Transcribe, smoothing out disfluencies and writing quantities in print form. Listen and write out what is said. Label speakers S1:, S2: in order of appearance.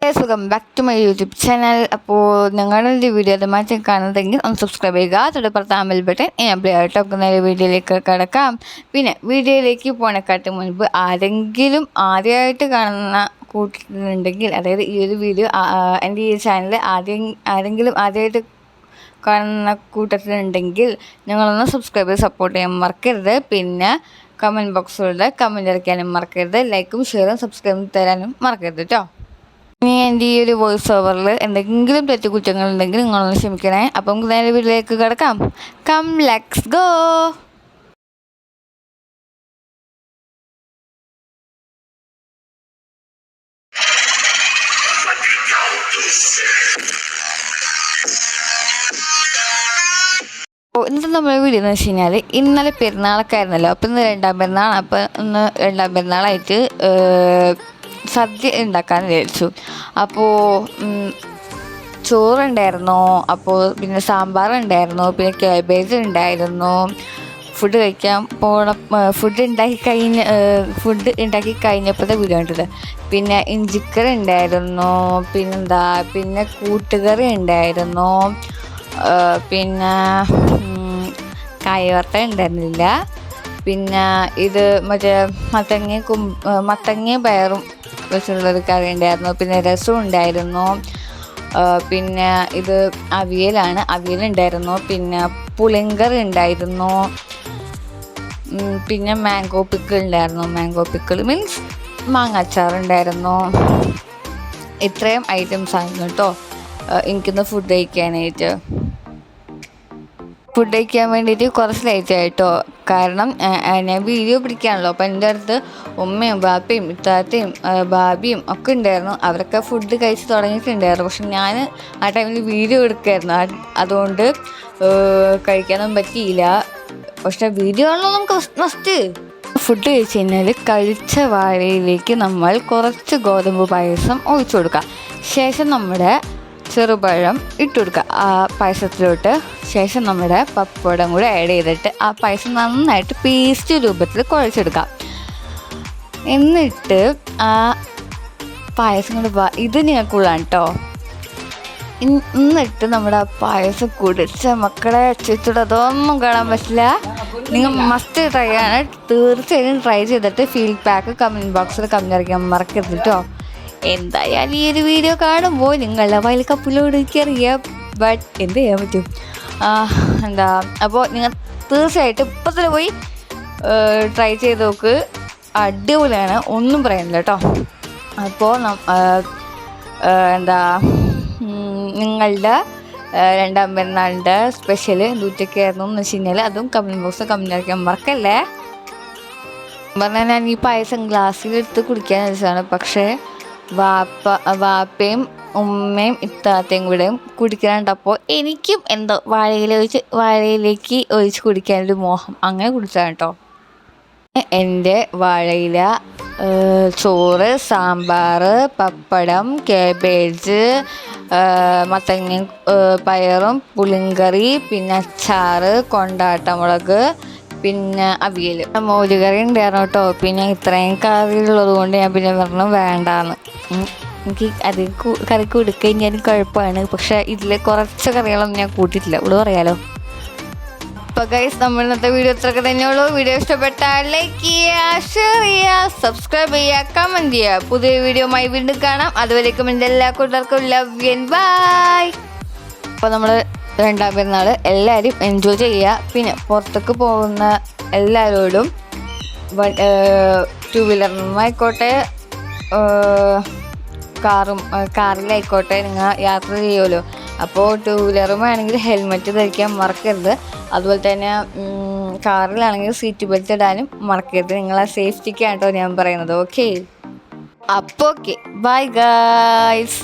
S1: Welcome back to my YouTube channel. അപ്പോൾ നിങ്ങളുടെ video ആദ്യമായിട്ട് കാണുന്നതെങ്കിൽ ഒന്ന് സബ്സ്ക്രൈബ് ചെയ്യുക. തൊട്ടപ്പുറത്ത് ബെൽ ബട്ടൺ എനേബിൾ ആയിട്ട് ഒക്കെ വീഡിയോയിലേക്ക് കിടക്കാം. പിന്നെ വീഡിയോയിലേക്ക് പോണേക്കാട്ട് മുൻപ് ആരെങ്കിലും ആദ്യമായിട്ട് കാണുന്ന കൂട്ടത്തിലുണ്ടെങ്കിൽ, അതായത് ഈ ഒരു വീഡിയോ എൻ്റെ ഈ ചാനൽ ആരെങ്കിലും ആദ്യമായിട്ട് കാണുന്ന കൂട്ടത്തിലുണ്ടെങ്കിൽ നിങ്ങളൊന്ന് സബ്സ്ക്രൈബ് ചെയ്ത് സപ്പോർട്ട് ചെയ്യാൻ മറക്കരുത്. പിന്നെ കമൻറ്റ് ബോക്സിലൂടെ കമൻറ്റ് ഇറക്കാനും മറക്കരുത്. ലൈക്കും ഷെയറും സബ്സ്ക്രൈബും തരാനും മറക്കരുത് കേട്ടോ. ഇനി എൻ്റെ ഈ ഒരു വോയിസ് ഓവറിൽ എന്തെങ്കിലും തെറ്റുകുറ്റങ്ങളുണ്ടെങ്കിൽ നിങ്ങളൊന്ന് ക്ഷമിക്കണേ. അപ്പം നേരെ വീട്ടിലേക്ക് കിടക്കാം. Come let's go. ഇന്നത്തെ നമ്മുടെ വീഡിയോ എന്ന് വെച്ച് കഴിഞ്ഞാൽ, ഇന്നലെ പെരുന്നാളൊക്കെ ആയിരുന്നല്ലോ. അപ്പം ഇന്ന് രണ്ടാം പെരുന്നാളാണ്. അപ്പം ഇന്ന് രണ്ടാം പെരുന്നാളായിട്ട് സദ്യ ഉണ്ടാക്കാമെന്ന് വിചാരിച്ചു. അപ്പോൾ ചോറുണ്ടായിരുന്നു, അപ്പോൾ പിന്നെ സാമ്പാറുണ്ടായിരുന്നു, പിന്നെ കാബേജ് ഉണ്ടായിരുന്നു. ഫുഡ് ഉണ്ടാക്കി കഴിഞ്ഞപ്പോഴത്തെ വീഡിയോ കണ്ടത്. പിന്നെ ഇഞ്ചിക്കറി ഉണ്ടായിരുന്നു, പിന്നെ കൂട്ടുകറി ഉണ്ടായിരുന്നു, പിന്നെ കായവറുത്ത ഉണ്ടായിരുന്നില്ല. പിന്നെ ഇത് മത്തങ്ങയും പയറും വെച്ചുള്ളൊരു കറി ഉണ്ടായിരുന്നു. പിന്നെ രസം ഉണ്ടായിരുന്നു. പിന്നെ ഇത് അവിയലുണ്ടായിരുന്നു. പിന്നെ പുളിങ്കറി ഉണ്ടായിരുന്നു. പിന്നെ മാംഗോ പിക്കിൾ ഉണ്ടായിരുന്നു. മാംഗോ പിക്കിൾ മീൻസ് മാങ്ങാച്ചാറുണ്ടായിരുന്നു. ഇത്രയും ഐറ്റംസ് ആയിരുന്നു കേട്ടോ എനിക്കിന്ന് ഫുഡ് കഴിക്കാൻ വേണ്ടിയിട്ട് കുറച്ച് ലേറ്റ് ആയിട്ടോ. കാരണം ഞാൻ വീഡിയോ പിടിക്കാണല്ലോ. അപ്പം എൻ്റെ അടുത്ത് ഉമ്മയും ബാപ്പയും ഇത്താത്തയും ഭാബിയും ഒക്കെ ഉണ്ടായിരുന്നു. അവരൊക്കെ ഫുഡ് കഴിച്ച് തുടങ്ങിയിട്ടുണ്ടായിരുന്നു. പക്ഷെ ഞാൻ ആ ടൈമിൽ വീഡിയോ എടുക്കുമായിരുന്നു. അതുകൊണ്ട് കഴിക്കാനൊന്നും പറ്റിയില്ല. പക്ഷെ വീഡിയോ ആണല്ലോ നമുക്ക് മസ്റ്റ്. ഫുഡ് കഴിച്ച് കഴിഞ്ഞാൽ കഴിച്ച വാഴയിലേക്ക് നമ്മൾ കുറച്ച് ഗോതമ്പ് പായസം ഒഴിച്ചു കൊടുക്കുക. ശേഷം നമ്മുടെ ചെറുപഴം ഇട്ട് കൊടുക്കുക ആ പായസത്തിലോട്ട്. ശേഷം നമ്മുടെ പപ്പടം കൂടെ ആഡ് ചെയ്തിട്ട് ആ പായസം നന്നായിട്ട് പേസ്റ്റ് രൂപത്തിൽ കുഴച്ചെടുക്കാം. എന്നിട്ട് ആ പായസം കൊണ്ട് ഇത് നിങ്ങൾക്കുള്ളതാണ് കേട്ടോ. എന്നിട്ട് നമ്മുടെ ആ പായസം കുടിച്ച മക്കളെ ചുറ്റോടെ അതൊന്നും കാണാൻ പറ്റില്ല. നിങ്ങൾ മസ്റ്റ് ട്രൈ ആണ്. തീർച്ചയായും ട്രൈ ചെയ്തിട്ട് ഫീഡ്ബാക്ക് കമൻറ്റ് ബോക്സിൽ കമൻറ്റ് അറിയിക്കാൻ മറക്കരുത് കേട്ടോ. എന്തായാലും ഈ ഒരു വീഡിയോ കാണുമ്പോൾ നിങ്ങളുടെ വയൽ കപ്പിലോട് എനിക്കറിയാം. ബട്ട് എന്ത് ചെയ്യാൻ പറ്റും. അപ്പോൾ നിങ്ങൾ തീർച്ചയായിട്ടും ഇപ്പത്തിൽ പോയി ട്രൈ ചെയ്ത് നോക്ക്. അടിപൊളിയാണ്, ഒന്നും പറയുന്നില്ല കേട്ടോ. അപ്പോൾ നിങ്ങളുടെ രണ്ടാം പെരുന്നാളിൻ്റെ സ്പെഷ്യൽ എന്തൊക്കെയായിരുന്നു എന്ന് വെച്ച് കഴിഞ്ഞാൽ അതും കമൻറ്റ് ബോക്സിൽ കമൻറ്റ് അറിയിക്കാൻ മറക്കല്ലേ. പറഞ്ഞാൽ ഞാൻ ഈ പായസം ഗ്ലാസ്സിലെടുത്ത് കുടിക്കാൻ വെച്ചതാണ്. പക്ഷേ വാപ്പയും ഉമ്മയും ഇത്താത്തയും കൂടെ കുടിക്കാനുണ്ടപ്പോൾ എനിക്കും എന്തോ വാഴയിലേക്ക് ഒഴിച്ച് കുടിക്കാനൊരു മോഹം. അങ്ങനെ കുടിച്ചതാണ് കേട്ടോ. എൻ്റെ വാഴയില ചോറ്, സാമ്പാർ, പപ്പടം, കാബേജ്, മത്തങ്ങ പയറും, പുളിങ്കറി, പിന്നെ അച്ചാറ്, കൊണ്ടാട്ടമുളക്, പിന്നെ അവിയൽ, മോരുകറി ഉണ്ടായിരുന്നു കേട്ടോ. പിന്നെ ഇത്രയും കറിയുള്ളത് കൊണ്ട് ഞാൻ പിന്നെ പറഞ്ഞു വേണ്ടാന്ന്. എനിക്ക് അത് കറി കൊടുക്കഴിഞ്ഞാലും കുഴപ്പമാണ്. പക്ഷേ ഇതിൽ കുറച്ച് കറികളൊന്നും ഞാൻ കൂട്ടിയിട്ടില്ല, ഇവിടെ പറയാലോ. അപ്പോൾ ഗൈസ്, നമ്മൾ ഇന്നത്തെ വീഡിയോ ഇത്രയൊക്കെ തന്നെയുള്ളൂ. വീഡിയോ ഇഷ്ടപ്പെട്ടാൽ ലൈക്ക് ചെയ്യുക, ഷെയർ ചെയ്യുക, സബ്സ്ക്രൈബ് ചെയ്യുക, കമൻറ്റ് ചെയ്യുക. പുതിയ വീഡിയോയുമായി വീണ്ടും കാണാം. അതുവരേക്കും എൻ്റെ എല്ലാ കൂട്ടുകാർക്കും ലവ് യു ആൻഡ് ബൈ. അപ്പോൾ നമ്മൾ രണ്ടാം പെരുന്നാൾ എല്ലാവരും എൻജോയ് ചെയ്യുക. പിന്നെ പുറത്തേക്ക് പോകുന്ന എല്ലാവരോടും ടു വീലറിനുമായിക്കോട്ടെ കാറിലായിക്കോട്ടെ നിങ്ങൾ യാത്ര ചെയ്യുമല്ലോ. അപ്പോൾ ടു വീലറുമാണെങ്കിൽ ഹെൽമെറ്റ് ധരിക്കാൻ മറക്കരുത്. അതുപോലെ തന്നെ കാറിലാണെങ്കിൽ സീറ്റ് ബെൽറ്റ് ഇടാനും മറക്കരുത്. നിങ്ങളെ സേഫ്റ്റിക്കാണ് കേട്ടോ ഞാൻ പറയുന്നത്. ഓക്കെ, അപ്പോൾ ഓക്കെ, ബൈ ഗൈസ്.